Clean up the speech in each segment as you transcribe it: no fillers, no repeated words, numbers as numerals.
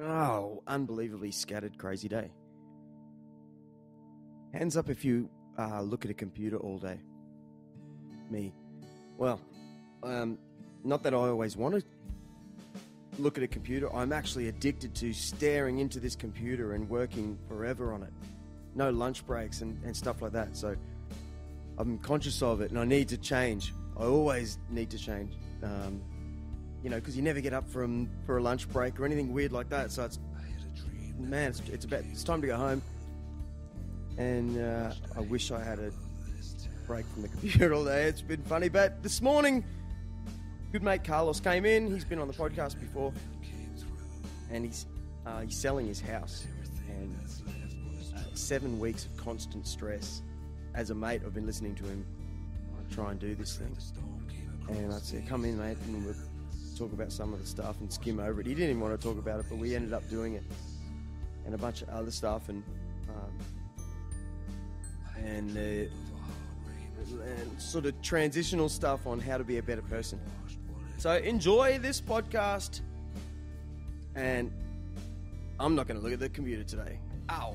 Oh, unbelievably scattered, crazy day. Hands up if you look at a computer all day. Me. Well, not that I always want to look at a computer. I'm actually addicted to staring into this computer and working forever on it. No lunch breaks and stuff like that. So I'm conscious of it and I need to change. I always need to change. Because you never get up for a lunch break or anything weird like that. So it's time to go home. And I wish I had a break from the computer all day. It's been funny. But this morning, good mate Carlos came in. He's been on the podcast before. And he's selling his house. And 7 weeks of constant stress. As a mate, I've been listening to him try and do this thing. And I said, come in, mate, and we'll talk about some of the stuff and skim over it. He didn't even want to talk about it, but we ended up doing it. And a bunch of other stuff and sort of transitional stuff on how to be a better person. So enjoy this podcast. And I'm not going to look at the computer today. Ow.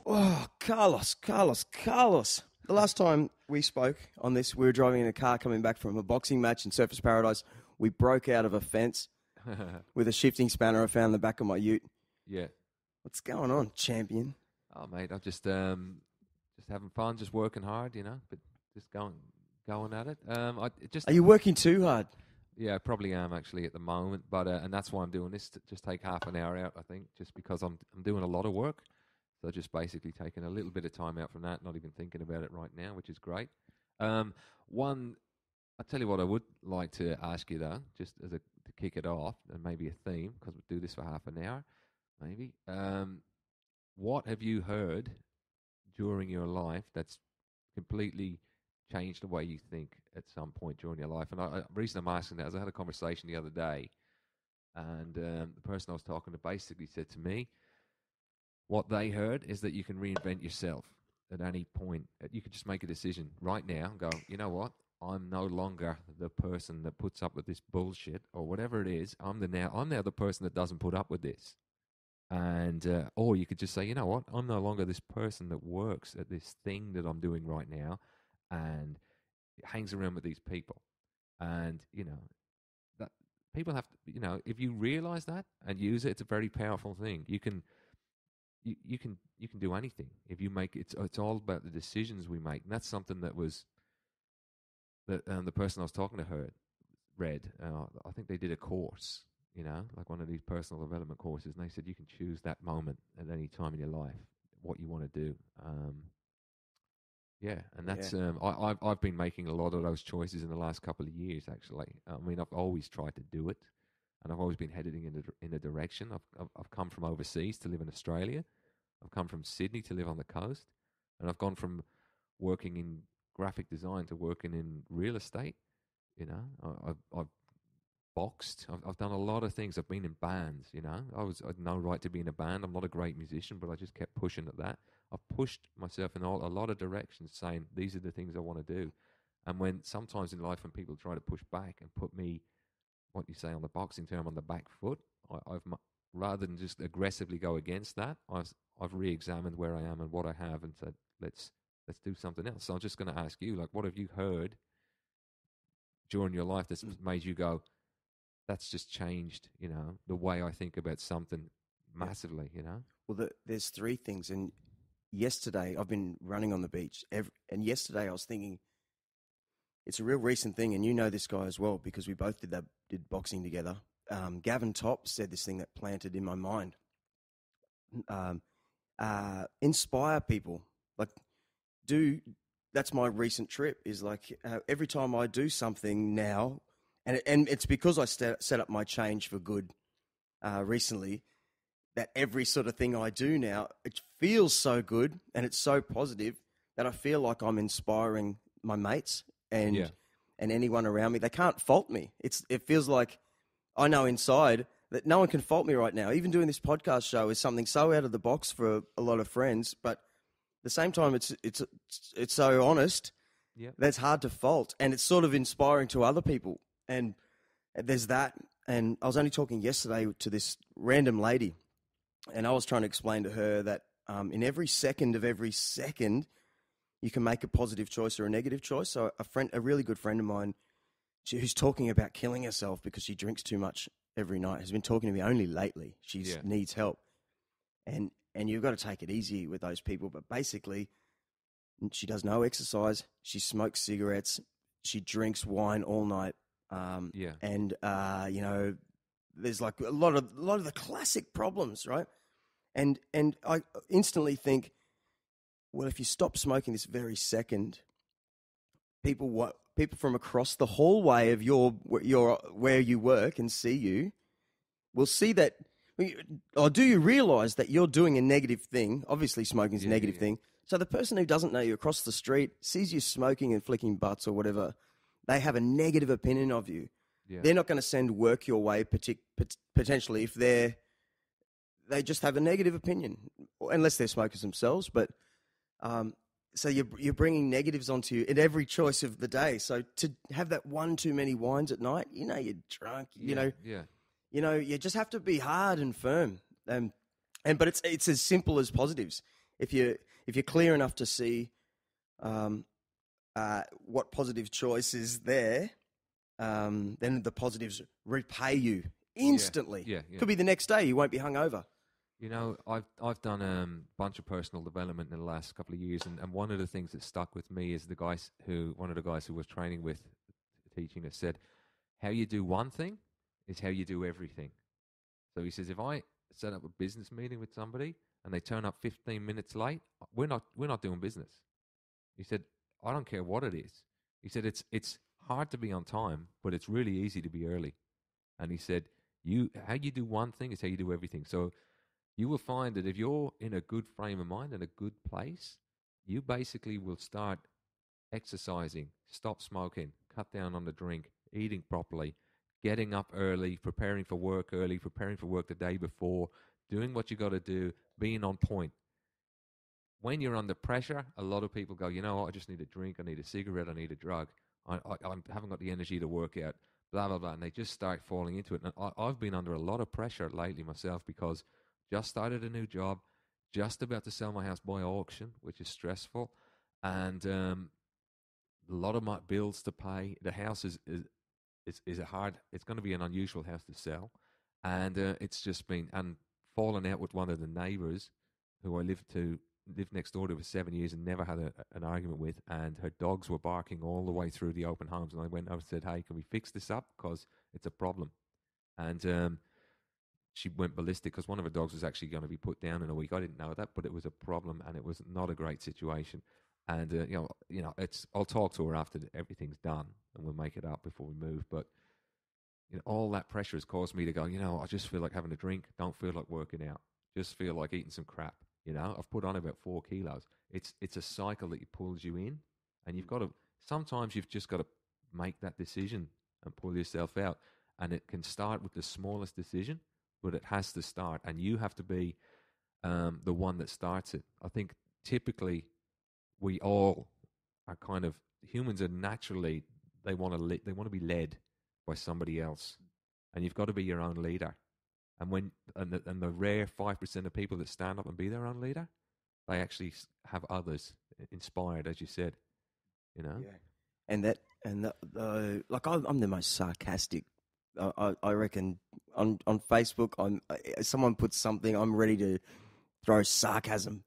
Oh, Carlos. The last time we spoke on this, we were driving in a car coming back from a boxing match in Surfers Paradise. We broke out of a fence with a shifting spanner I found in the back of my ute. Yeah. What's going on, champion? Oh, mate, I'm just having fun, just working hard, but just going at it. Are you working too hard? Yeah, I probably am actually at the moment, but and that's why I'm doing this, to just take half an hour out, I think, just because I'm doing a lot of work. So just basically taking a little bit of time out from that, not even thinking about it right now, which is great. I'll tell you what I would like to ask you though, just to kick it off, and maybe a theme, because we'll do this for half an hour, maybe. What have you heard during your life that's completely changed the way you think at some point during your life? And the reason I'm asking that is I had a conversation the other day, and the person I was talking to basically said to me, what they heard is that you can reinvent yourself at any point. You could just make a decision right now and go, you know what? I'm no longer the person that puts up with this bullshit or whatever it is. I'm now the person that doesn't put up with this. And or you could just say, you know what? I'm no longer this person that works at this thing that I'm doing right now and hangs around with these people. And, that people have to, if you realize that and use it, it's a very powerful thing. You can do anything if you make it. It's all about the decisions we make, and that's something that the person I was talking to read. I think they did a course, like one of these personal development courses, and they said you can choose that moment at any time in your life what you want to do. And that's I've been making a lot of those choices in the last couple of years. Actually, I mean, I've always tried to do it. And I've always been headed in a direction. I've come from overseas to live in Australia. I've come from Sydney to live on the coast. And I've gone from working in graphic design to working in real estate. I've boxed. I've done a lot of things. I've been in bands, I had no right to be in a band. I'm not a great musician, but I just kept pushing at that. I've pushed myself in a lot of directions saying, these are the things I want to do. And when sometimes in life when people try to push back and put me, what you say on the boxing term, on the back foot, I've rather than just aggressively go against that, I've re-examined where I am and what I have and said, let's do something else. So I'm just going to ask you, like, what have you heard during your life that's made you go, that's just changed, the way I think about something massively, Well, there's three things. And yesterday, I've been running on the beach, and yesterday I was thinking, it's a real recent thing, and you know this guy as well because we both did boxing together. Gavin Topp said this thing that planted in my mind. Inspire people. That's my recent trip, is like every time I do something now, and it's because I set up my change for good recently, that every sort of thing I do now, it feels so good and it's so positive that I feel like I'm inspiring my mates and anyone around me. They can't fault me. It feels like I know inside that no one can fault me right now. Even doing this podcast show is something so out of the box for a lot of friends, but at the same time, it's so honest that it's hard to fault, and it's sort of inspiring to other people. And there's that. and I was only talking yesterday to this random lady, and I was trying to explain to her that in every second of every second, you can make a positive choice or a negative choice. So a really good friend of mine, who's talking about killing herself because she drinks too much every night, has been talking to me only lately. She needs help. And you've got to take it easy with those people. But basically, she does no exercise. She smokes cigarettes. She drinks wine all night. And, you know, there's like a lot of the classic problems, right? And I instantly think, well, if you stop smoking this very second, people from across the hallway of your where you work and see you will see that. Or do you realise that you're doing a negative thing? Obviously, smoking is a negative thing. So the person who doesn't know you across the street sees you smoking and flicking butts or whatever, they have a negative opinion of you. Yeah. They're not going to send work your way potentially if they just have a negative opinion, unless they're smokers themselves. But so you're bringing negatives onto you in every choice of the day. So to have that one too many wines at night, you know you're drunk. You know, you just have to be hard and firm. But it's as simple as positives. If you're clear enough to see what positive choice is there, then the positives repay you instantly. Yeah. Could be the next day. You won't be hungover. You know, I've done a bunch of personal development in the last couple of years, and one of the things that stuck with me is one of the guys who was training with, teaching us, said, how you do one thing is how you do everything. So he says, if I set up a business meeting with somebody and they turn up 15 minutes late, we're not doing business. He said, I don't care what it is. He said, it's hard to be on time, but it's really easy to be early. And he said, how you do one thing is how you do everything. So you will find that if you're in a good frame of mind and a good place, you basically will start exercising, stop smoking, cut down on the drink, eating properly, getting up early, preparing for work early, preparing for work the day before, doing what you got to do, being on point. When you're under pressure, a lot of people go, you know what, I just need a drink, I need a cigarette, I need a drug. I haven't got the energy to work out, blah, blah, blah. And they just start falling into it. And I've been under a lot of pressure lately myself because just started a new job, just about to sell my house by auction, which is stressful, and a lot of my bills to pay. The house is a hard. It's going to be an unusual house to sell, and it's just been fallen out with one of the neighbours who I lived next door to for 7 years and never had an argument with, and her dogs were barking all the way through the open homes, and I went over and said, hey, can we fix this up because it's a problem, and she went ballistic because one of her dogs was actually going to be put down in a week. I didn't know that, but it was a problem, and it was not a great situation. And I'll talk to her after everything's done, and we'll make it up before we move. But all that pressure has caused me to go. I just feel like having a drink. Don't feel like working out. Just feel like eating some crap. I've put on about 4 kilos. It's a cycle that pulls you in, and you've got to. Sometimes you've just got to make that decision and pull yourself out. And it can start with the smallest decision, but it has to start, and you have to be the one that starts it. I think typically we all are humans are naturally they want to be led by somebody else, and you've got to be your own leader. And the rare 5% of people that stand up and be their own leader, they actually have others inspired, as you said. Yeah, like I'm the most sarcastic. I reckon on Facebook, someone puts something, I'm ready to throw sarcasm.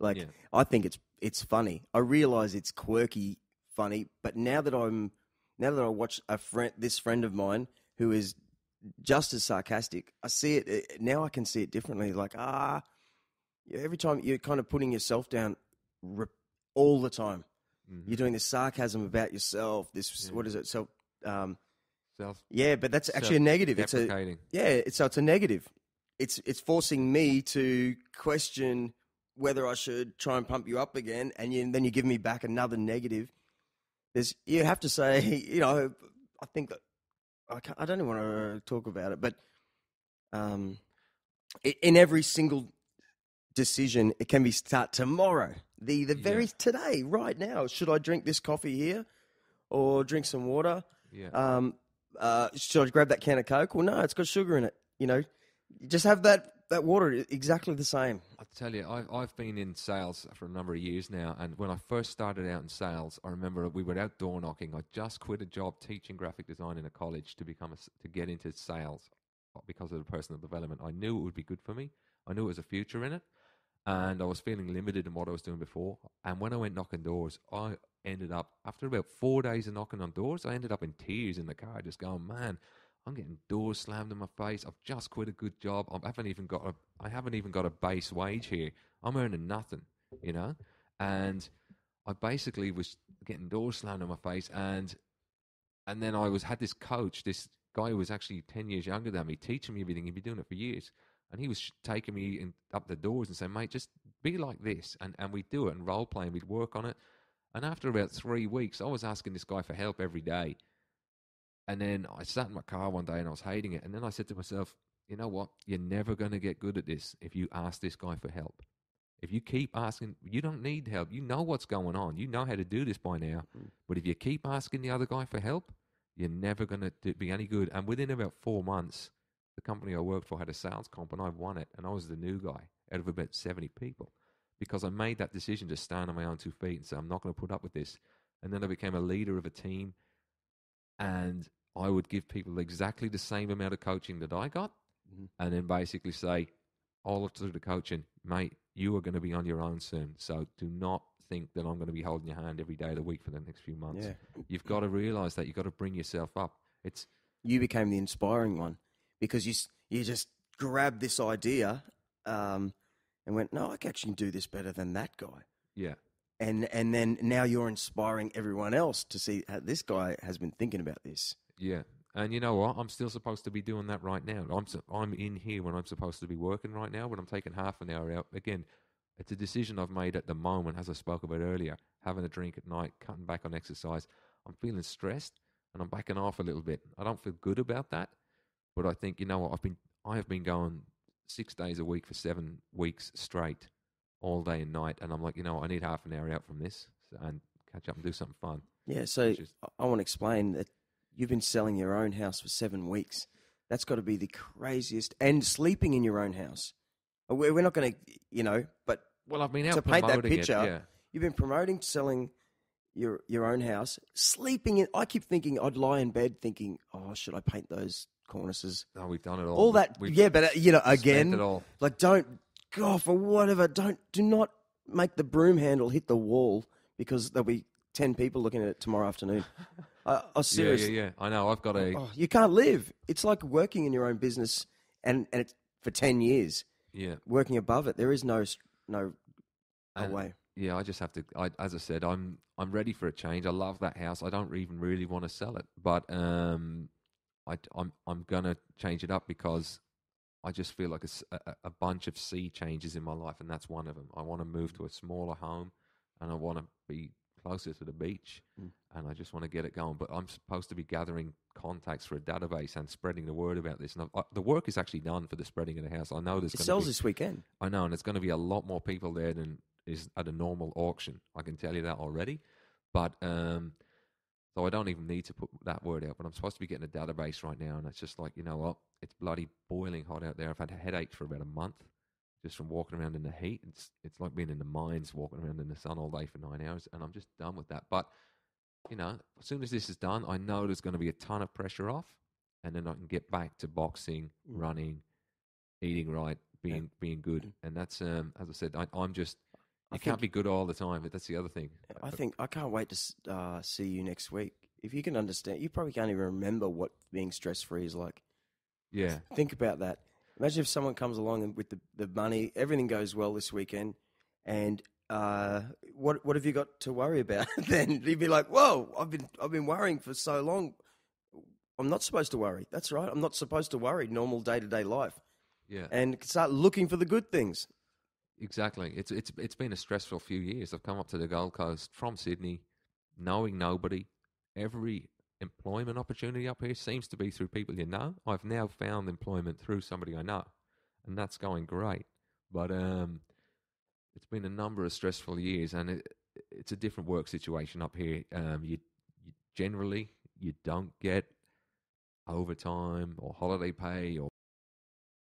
I think it's funny. I realise it's quirky, funny. But now that I watch this friend of mine who is just as sarcastic, I see it now. I can see it differently. Like every time you're kind of putting yourself down all the time. Mm-hmm. You're doing this sarcasm about yourself. What is it? Self. Yeah, but that's actually a negative. It's a negative. It's forcing me to question whether I should try and pump you up again, and then you give me back another negative. You have to say, I think that I don't even want to talk about it, but in every single decision, it can be start tomorrow, today, right now. Should I drink this coffee here, or drink some water? Yeah. should I grab that can of Coke? Well, no, it's got sugar in it. You know, you just have that water exactly the same. I tell you, I've been in sales for a number of years now, and when I first started out in sales, I remember we were out door knocking. I just quit a job teaching graphic design in a college to get into sales because of the personal development. I knew it would be good for me. I knew it was a future in it, and I was feeling limited in what I was doing before. And when I went knocking doors, I ended up, after about 4 days of knocking on doors, I ended up in tears in the car, just going, man, I'm getting doors slammed in my face. I've just quit a good job. I haven't even got a base wage here. I'm earning nothing, you know. And I basically was getting doors slammed in my face, and then had this coach, this guy who was actually 10 years younger than me, teaching me everything. He'd been doing it for years, and he was taking me up the doors and saying, "Mate, just be like this," and we'd do it and role playing. We'd work on it, and after about 3 weeks, I was asking this guy for help every day. And then I sat in my car one day and I was hating it. And then I said to myself, you know what? You're never going to get good at this if you ask this guy for help. If you keep asking, you don't need help. You know what's going on. You know how to do this by now. But if you keep asking the other guy for help, you're never going to be any good. And within about 4 months, the company I worked for had a sales comp and I won it. And I was the new guy out of about 70 people because I made that decision to stand on my own 2 feet and say, I'm not going to put up with this. And then I became a leader of a team. And I would give people exactly the same amount of coaching that I got, and then basically say, all through the coaching, mate, you are going to be on your own soon. So do not think that I'm going to be holding your hand every day of the week for the next few months. Yeah. You've got to realise that you've got to bring yourself up. You became the inspiring one because you just grabbed this idea and went, no, I can actually do this better than that guy. Yeah. And then now you're inspiring everyone else to see how this guy has been thinking about this. Yeah. And you know what? I'm still supposed to be doing that right now. I'm in here when I'm supposed to be working right now, when I'm taking half an hour out. Again, it's a decision I've made at the moment, as I spoke about earlier, having a drink at night, cutting back on exercise. I'm feeling stressed and I'm backing off a little bit. I don't feel good about that, but I think, you know what? I have been going 6 days a week for 7 weeks straight, all day and night, and I'm like, you know, I need half an hour out from this and catch up and do something fun. Yeah, so I want to explain that you've been selling your own house for 7 weeks. That's got to be the craziest, and sleeping in your own house. We're not going to, but well, I've been out to paint that promoting picture. It, yeah. You've been promoting selling your own house, sleeping in. I keep thinking I'd lie in bed thinking, oh, should I paint those cornices? No, we've done it all. All that, yeah, but again, it all. Like don't. God, for whatever, do not make the broom handle hit the wall because there'll be 10 people looking at it tomorrow afternoon. Seriously. Yeah. I know. I've got you can't live. It's like working in your own business and it's for 10 years. Yeah. Working above it. There is no way. Yeah, I just have to. As I said, I'm ready for a change. I love that house. I don't even really want to sell it, but I'm gonna change it up because I just feel like a bunch of sea changes in my life, and that's one of them. I want to move to a smaller home, and I want to be closer to the beach, and I just want to get it going. But I'm supposed to be gathering contacts for a database and spreading the word about this. And the work is actually done for the spreading of the house. I know it sells this weekend. I know, and it's going to be a lot more people there than is at a normal auction. I can tell you that already. But so I don't even need to put that word out, but I'm supposed to be getting a database right now, and it's just like, you know what? It's bloody boiling hot out there. I've had a headache for about a month just from walking around in the heat. It's like being in the mines, walking around in the sun all day for 9 hours, and I'm just done with that. But, you know, as soon as this is done, I know there's going to be a ton of pressure off, and then I can get back to boxing, running, eating right, being good. And that's, as I said, I'm just... You can't be good all the time, but that's the other thing. I can't wait to see you next week. If you can understand, you probably can't even remember what being stress-free is like. Yeah. Think about that. Imagine if someone comes along and with the money, everything goes well this weekend, and what have you got to worry about? Then you'd be like, whoa, I've been worrying for so long. I'm not supposed to worry. That's right. I'm not supposed to worry. Normal day-to-day life. Yeah. And start looking for the good things. Exactly. It's been a stressful few years. I've come up to the Gold Coast from Sydney, knowing nobody. Every employment opportunity up here seems to be through people you know. I've now found employment through somebody I know, and that's going great. But it's been a number of stressful years, and it's a different work situation up here. You generally you don't get overtime or holiday pay or